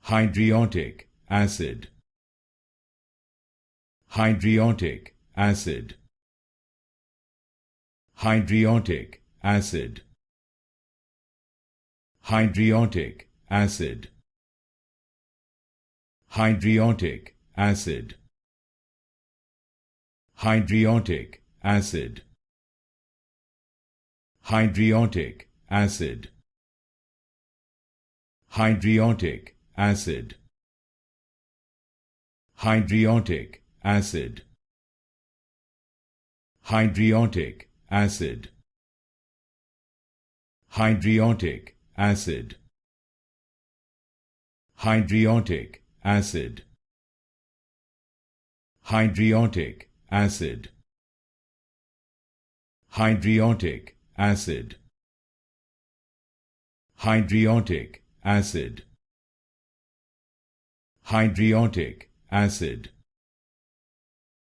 Hydriodic acid. Hydriodic acid. Hydriodic acid. Hydriodic acid. Hydriodic acid. Hydriodic acid. Hydriodic acid. Hydriodic acid. Hydriodic acid. Hydriodic acid. Hydriodic acid. Hydriodic acid. Hydriodic acid. Hydriodic acid. Hydriodic acid. Hydriodic acid.